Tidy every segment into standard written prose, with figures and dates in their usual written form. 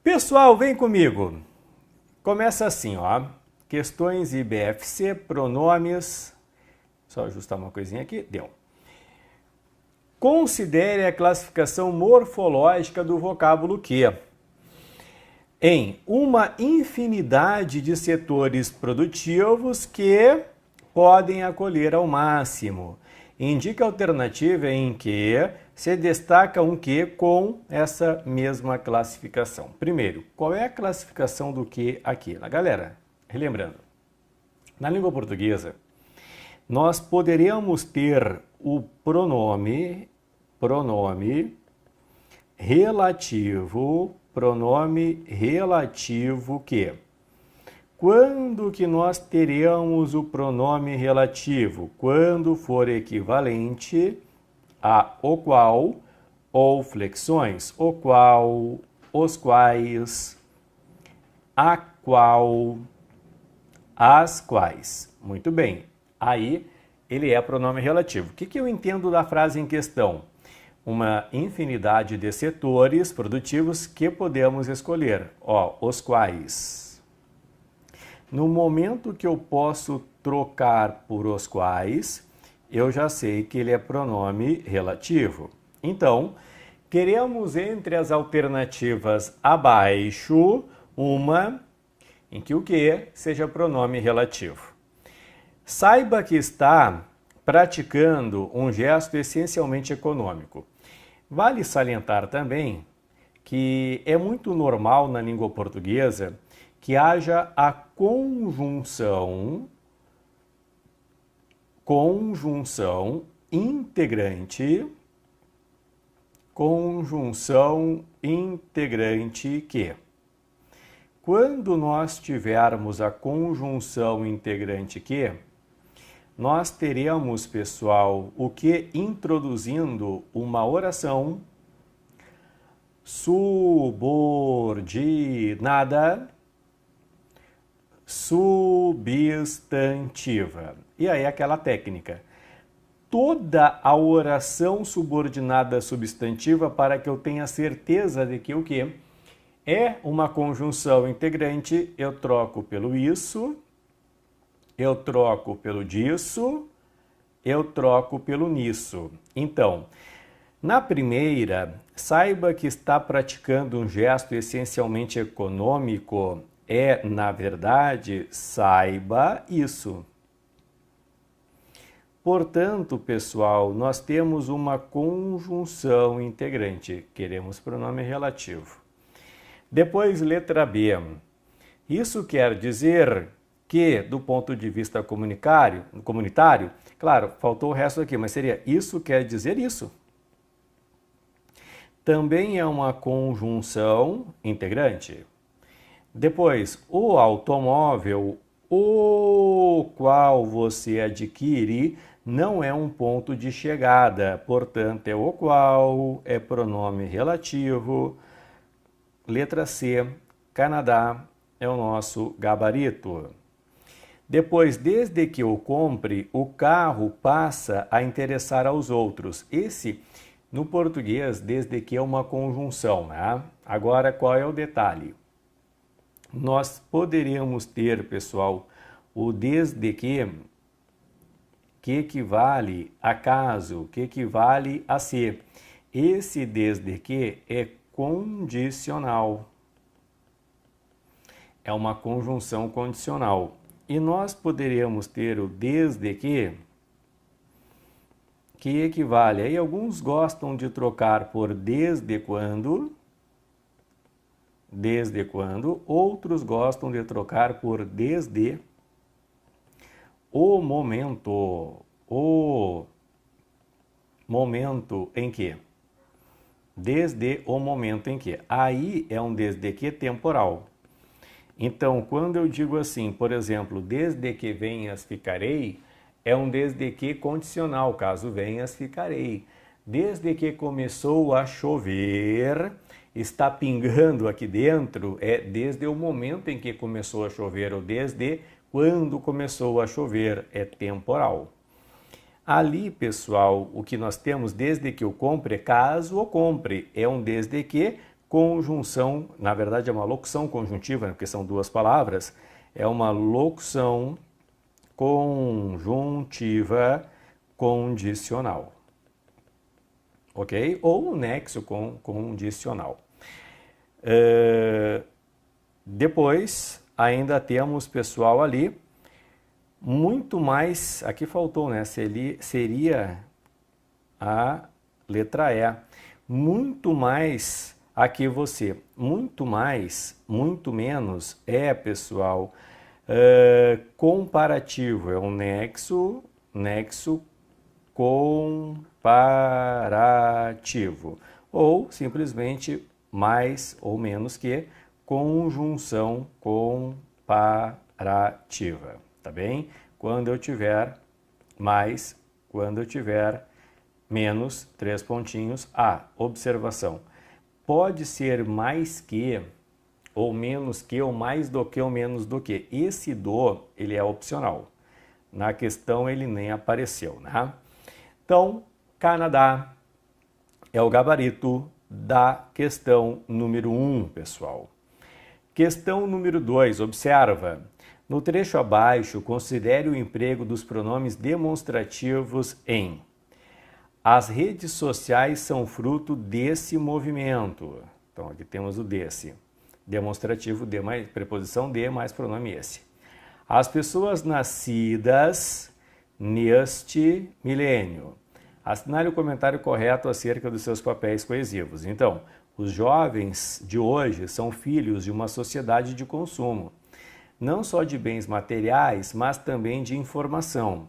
Pessoal, vem comigo. Começa assim, ó. Questões IBFC, pronomes. Só ajustar uma coisinha aqui. Deu. Considere a classificação morfológica do vocábulo que, em uma infinidade de setores produtivos que podem acolher ao máximo. Indica a alternativa em que se destaca um que com essa mesma classificação. Primeiro, qual é a classificação do que aqui? Galera, relembrando, na língua portuguesa, nós poderíamos ter o pronome relativo que. Quando que nós teremos o pronome relativo? Quando for equivalente a o qual ou flexões, o qual, os quais, a qual, as quais. Muito bem, aí ele é pronome relativo. O que eu entendo da frase em questão? Uma infinidade de setores produtivos que podemos escolher. Ó, os quais. No momento que eu posso trocar por os quais, eu já sei que ele é pronome relativo. Então, queremos entre as alternativas abaixo uma em que o que seja pronome relativo. Saiba que está praticando um gesto essencialmente econômico. Vale salientar também que é muito normal na língua portuguesa que haja a conjunção integrante que. Quando nós tivermos a conjunção integrante que, nós teremos, pessoal, o que introduzindo uma oração substantiva. E aí aquela técnica. Toda a oração subordinada substantiva, para que eu tenha certeza de que o que é uma conjunção integrante, eu troco pelo isso, eu troco pelo disso, eu troco pelo nisso. Então, na primeira, saiba que está praticando um gesto essencialmente econômico. Na verdade, saiba isso. Portanto, pessoal, nós temos uma conjunção integrante. Queremos pronome relativo. Depois, letra B. Isso quer dizer que, do ponto de vista comunitário, claro, faltou o resto aqui, mas seria isso quer dizer isso. Também é uma conjunção integrante. Depois, o automóvel, o qual você adquire, não é um ponto de chegada, portanto, é o qual, é pronome relativo. Letra C, Canadá é o nosso gabarito. Depois, desde que eu compre, o carro passa a interessar aos outros. Esse, no português, desde que é uma conjunção, né? Agora, qual é o detalhe? Nós poderíamos ter, pessoal, o desde que equivale a caso, que equivale a se. Esse desde que é condicional. É uma conjunção condicional. E nós poderíamos ter o desde que equivale. Aí alguns gostam de trocar por desde quando, outros gostam de trocar por desde o momento em que. Desde o momento em que. Aí é um desde que temporal. Então, quando eu digo assim, por exemplo, desde que venhas ficarei, é um desde que condicional, caso venhas ficarei. Desde que começou a chover, está pingando aqui dentro, é desde o momento em que começou a chover, ou desde quando começou a chover, é temporal. Ali, pessoal, o que nós temos desde que eu compre é caso o compre, é um desde que conjunção, na verdade é uma locução conjuntiva, né, porque são duas palavras, é uma locução conjuntiva condicional, ok? Ou um nexo condicional. Depois, ainda temos, pessoal, ali, muito mais, aqui faltou, né? Seria a letra E. Muito mais aqui você. Muito mais, muito menos é, pessoal, comparativo. É um nexo comparativo. Ou simplesmente mais ou menos que conjunção comparativa. Tá bem? Quando eu tiver mais, quando eu tiver menos, 3 pontinhos, observação. Pode ser mais que, ou menos que, ou mais do que, ou menos do que. Esse do, ele é opcional. Na questão ele nem apareceu, né? Então, Canadá é o gabarito da questão número 1, pessoal. Questão número 2, observa. No trecho abaixo, considere o emprego dos pronomes demonstrativos em: as redes sociais são fruto desse movimento. Então, aqui temos o desse. Demonstrativo de mais preposição de mais pronome esse. As pessoas nascidas neste milênio. Assinale o comentário correto acerca dos seus papéis coesivos. Então, os jovens de hoje são filhos de uma sociedade de consumo, não só de bens materiais, mas também de informação.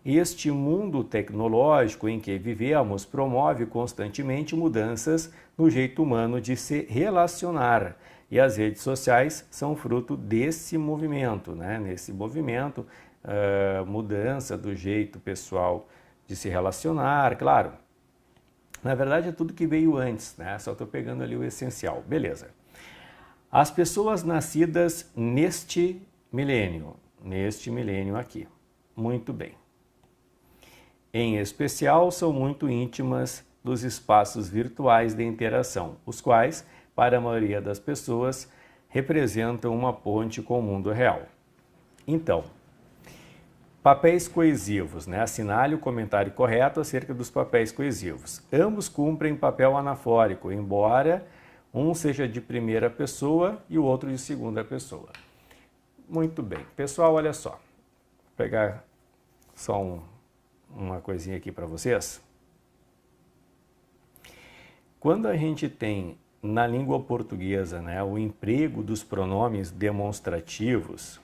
Este mundo tecnológico em que vivemos promove constantemente mudanças no jeito humano de se relacionar. E as redes sociais são fruto desse movimento, né? Nesse movimento, mudança do jeito pessoal de se relacionar, claro. Na verdade é tudo que veio antes, né? Só estou pegando ali o essencial. Beleza. As pessoas nascidas neste milênio aqui. Muito bem. Em especial, são muito íntimas dos espaços virtuais de interação, os quais, para a maioria das pessoas, representam uma ponte com o mundo real. Então, papéis coesivos, né? Assinale o comentário correto acerca dos papéis coesivos. Ambos cumprem papel anafórico, embora um seja de primeira pessoa e o outro de segunda pessoa. Muito bem. Pessoal, olha só. Vou pegar só uma coisinha aqui para vocês. Quando a gente tem na língua portuguesa, né, o emprego dos pronomes demonstrativos,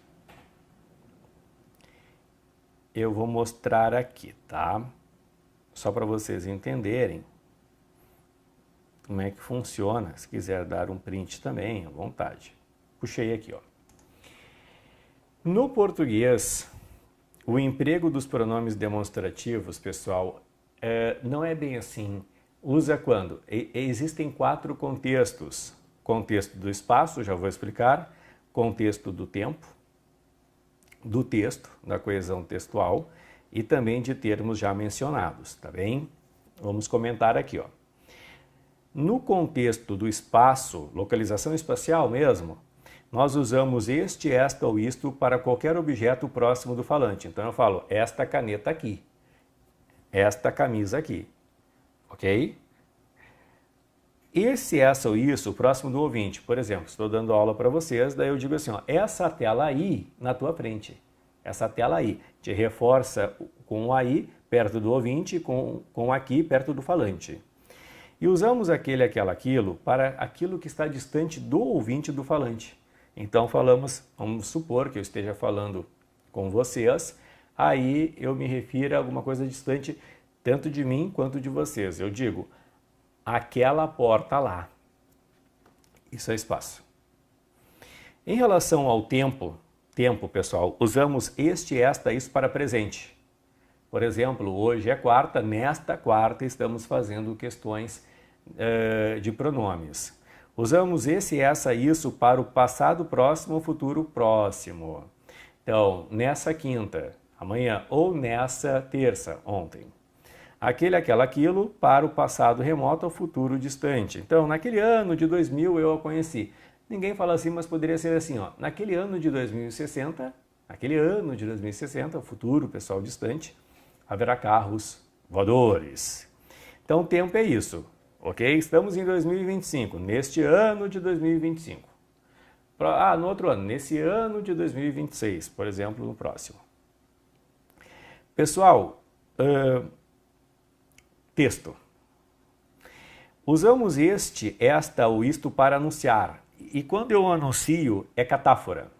eu vou mostrar aqui, tá? Só para vocês entenderem como é que funciona. Se quiser dar um print também, à vontade. Puxei aqui, ó. No português, o emprego dos pronomes demonstrativos, pessoal, não é bem assim. Usa quando? Existem 4 contextos. Contexto do espaço, já vou explicar. Contexto do tempo, do texto, da coesão textual e também de termos já mencionados, tá bem? Vamos comentar aqui, ó. No contexto do espaço, localização espacial mesmo, nós usamos este, esta ou isto para qualquer objeto próximo do falante. Então eu falo esta caneta aqui, esta camisa aqui, ok? Esse, essa ou isso, próximo do ouvinte. Por exemplo, estou dando aula para vocês, daí eu digo assim, ó, essa tela aí na tua frente. Essa tela aí. Te reforça com o aí perto do ouvinte, com aqui perto do falante. E usamos aquele, aquela, aquilo para aquilo que está distante do ouvinte do falante. Então falamos, vamos supor que eu esteja falando com vocês, aí eu me refiro a alguma coisa distante tanto de mim quanto de vocês. Eu digo, aquela porta lá. Isso é espaço. Em relação ao tempo, pessoal, usamos este, esta, isso para presente. Por exemplo, hoje é quarta, nesta quarta estamos fazendo questões de pronomes. Usamos esse, essa, isso para o passado próximo ou futuro próximo. Então, nessa quinta, amanhã, ou nessa terça, ontem. Aquele, aquela, aquilo para o passado remoto ou futuro distante. Então, naquele ano de 2000 eu a conheci. Ninguém fala assim, mas poderia ser assim, ó. Naquele ano de 2060, naquele ano de 2060, o futuro, pessoal distante, haverá carros voadores. Então, o tempo é isso, ok? Estamos em 2025, neste ano de 2025. No outro ano, nesse ano de 2026, por exemplo, no próximo. Pessoal, texto. Usamos este, esta ou isto para anunciar. E quando eu anuncio, é catáfora.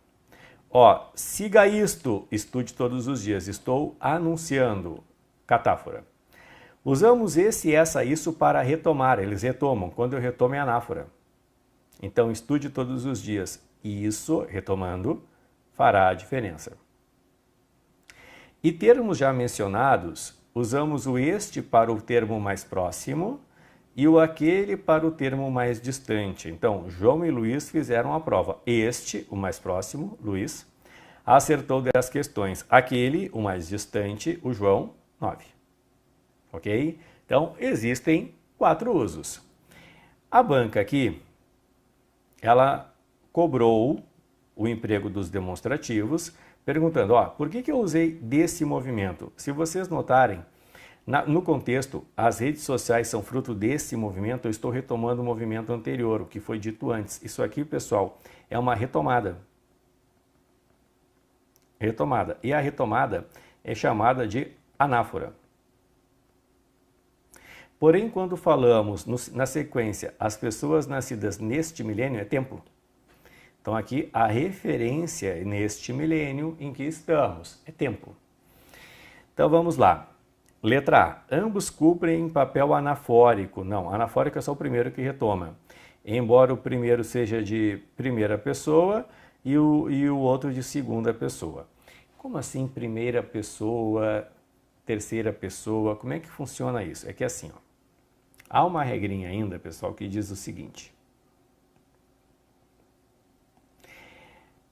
Ó, siga isto, estude todos os dias. Estou anunciando. Catáfora. Usamos esse, essa, isso para retomar. Eles retomam. Quando eu retomo é anáfora. Então, estude todos os dias. E isso, retomando, fará a diferença. E termos já mencionados, usamos o este para o termo mais próximo e o aquele para o termo mais distante. Então, João e Luiz fizeram a prova. Este, o mais próximo, Luiz, acertou 10 questões. Aquele, o mais distante, o João, 9. Ok? Então, existem 4 usos. A banca aqui, ela cobrou o emprego dos demonstrativos, perguntando, ó, por que eu usei desse movimento? Se vocês notarem, no contexto, as redes sociais são fruto desse movimento, eu estou retomando o movimento anterior, o que foi dito antes. Isso aqui, pessoal, é uma retomada. Retomada. E a retomada é chamada de anáfora. Porém, quando falamos na sequência, as pessoas nascidas neste milênio, é tempo. Então, aqui, a referência neste milênio em que estamos é tempo. Então, vamos lá. Letra A. Ambos cumprem papel anafórico. Não, anafórico é só o primeiro que retoma. Embora o primeiro seja de primeira pessoa e o outro de segunda pessoa. Como assim primeira pessoa, terceira pessoa? Como é que funciona isso? É que assim, ó, há uma regrinha ainda, pessoal, que diz o seguinte.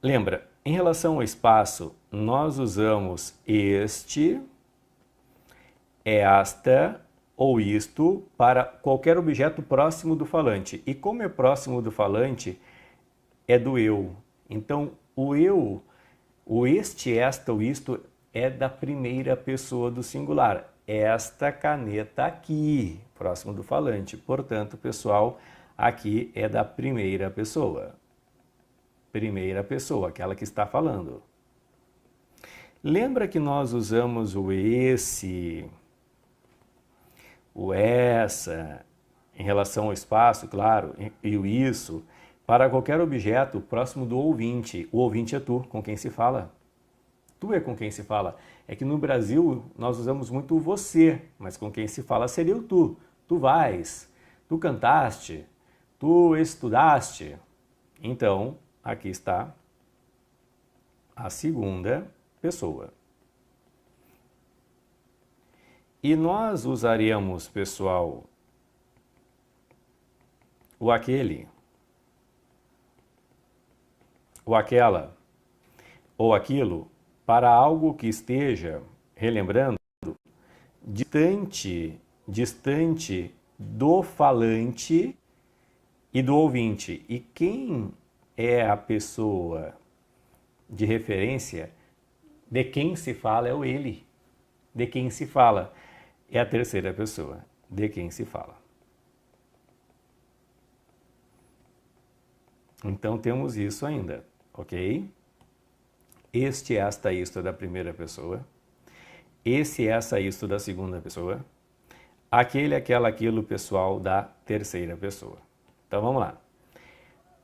Lembra, em relação ao espaço, nós usamos este, esta ou isto para qualquer objeto próximo do falante. E como é próximo do falante, é do eu. Então, o eu, o este, esta ou isto é da primeira pessoa do singular. Esta caneta aqui, próximo do falante. Portanto, pessoal, aqui é da primeira pessoa. Primeira pessoa, aquela que está falando. Lembra que nós usamos o esse, o essa, em relação ao espaço, claro, e o isso, para qualquer objeto próximo do ouvinte. O ouvinte é tu, com quem se fala. Tu é com quem se fala. É que no Brasil nós usamos muito o você, mas com quem se fala seria o tu. Tu vais, tu cantaste, tu estudaste. Então, aqui está a segunda pessoa. E nós usaremos, pessoal, o aquele, o aquela, ou aquilo, para algo que esteja, relembrando, distante do falante e do ouvinte. E quem é a pessoa de referência de quem se fala é o ele. De quem se fala é a terceira pessoa. De quem se fala. Então temos isso ainda, ok? Este, esta, isto é da primeira pessoa. Esse, essa, isto da segunda pessoa. Aquele, aquela, aquilo, pessoal da terceira pessoa. Então vamos lá.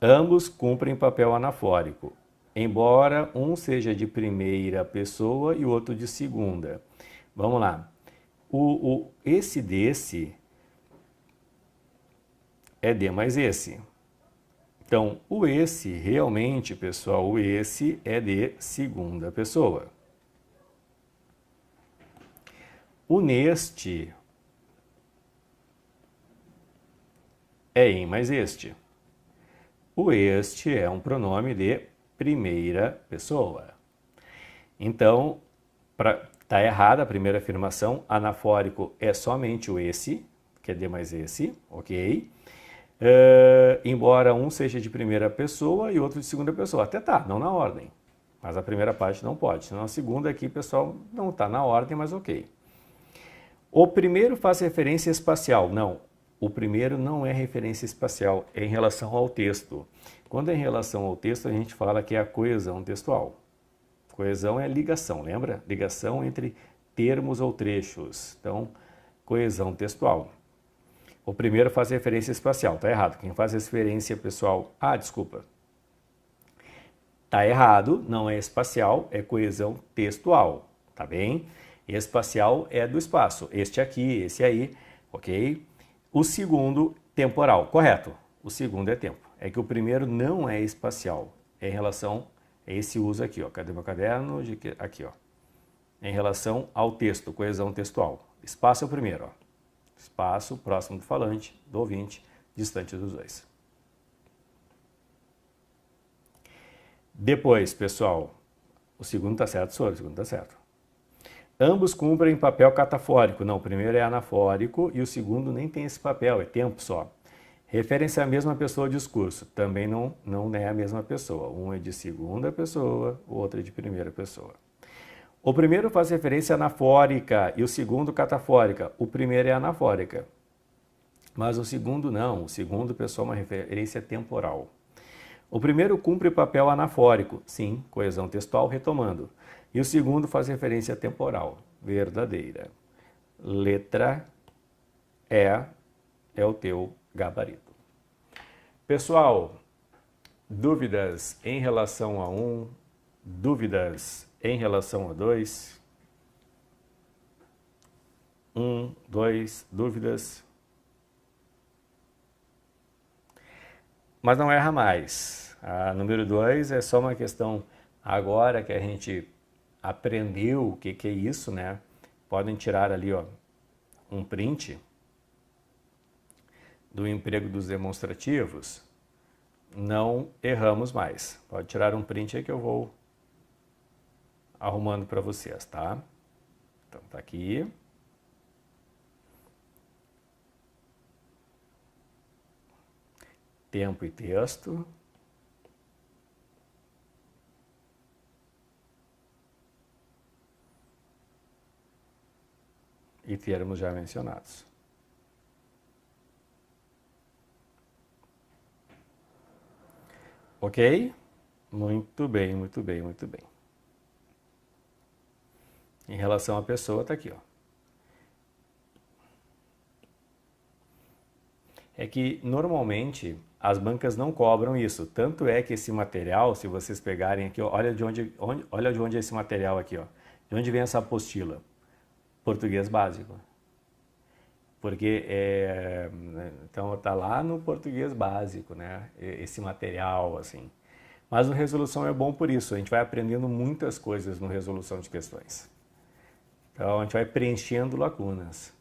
Ambos cumprem papel anafórico, embora um seja de primeira pessoa e o outro de segunda. Vamos lá. Esse desse é de mais esse. Então, o esse, realmente, pessoal, o esse é de segunda pessoa. O neste é em mais este. O este é um pronome de primeira pessoa. Então, Está errada a primeira afirmação. Anafórico é somente o esse, que é D mais esse, ok? Embora um seja de primeira pessoa e outro de segunda pessoa. Até tá, não na ordem. Mas a primeira parte não pode. Senão a segunda aqui, pessoal, não está na ordem, mas ok. O primeiro faz referência espacial. Não, o primeiro não é referência espacial, é em relação ao texto. Quando é em relação ao texto, a gente fala que é a coesão textual. Coesão é ligação, lembra? Ligação entre termos ou trechos. Então, coesão textual. O primeiro faz referência espacial, tá errado. Quem faz referência pessoal... desculpa. Tá errado, não é espacial, é coesão textual, tá bem? Espacial é do espaço, este aqui, esse aí, ok? O segundo, temporal, correto. O segundo é tempo. É que o primeiro não é espacial, é em relação a esse uso aqui, ó. Cadê meu caderno? Aqui, ó. Em relação ao texto, coesão textual. Espaço é o primeiro, ó. Espaço próximo do falante, do ouvinte, distante dos dois. Depois, pessoal, o segundo está certo, o segundo está certo. Ambos cumprem papel catafórico. Não, o primeiro é anafórico e o segundo nem tem esse papel, é tempo só. Referem-se à mesma pessoa o discurso. Também não é a mesma pessoa. Um é de segunda pessoa, o outro é de primeira pessoa. O primeiro faz referência anafórica e o segundo catafórica. O primeiro é anafórica, mas o segundo não. O segundo, pessoal, é uma referência temporal. O primeiro cumpre o papel anafórico, sim, coesão textual, retomando. E o segundo faz referência temporal, verdadeira. Letra é o teu gabarito. Pessoal, dúvidas em relação a 1, dúvidas em relação a 2? 1, 2, dúvidas? Mas não erra mais. A número 2 é só uma questão agora que a gente aprendeu o que é isso, né? Podem tirar ali, ó, um print do emprego dos demonstrativos. Não erramos mais. Pode tirar um print aí que eu vou arrumando para vocês, tá? Então tá aqui. Tempo e texto. E termos já mencionados. Ok? Muito bem, muito bem, muito bem. Em relação à pessoa, está aqui, ó. É que, normalmente, as bancas não cobram isso. Tanto é que esse material, se vocês pegarem aqui, ó, olha de onde é esse material aqui, ó. De onde vem essa apostila? Português básico. Porque, então, tá lá no português básico, né? Esse material, assim. Mas no Resolução é bom por isso. A gente vai aprendendo muitas coisas no Resolução de Questões. Então, a gente vai preenchendo lacunas.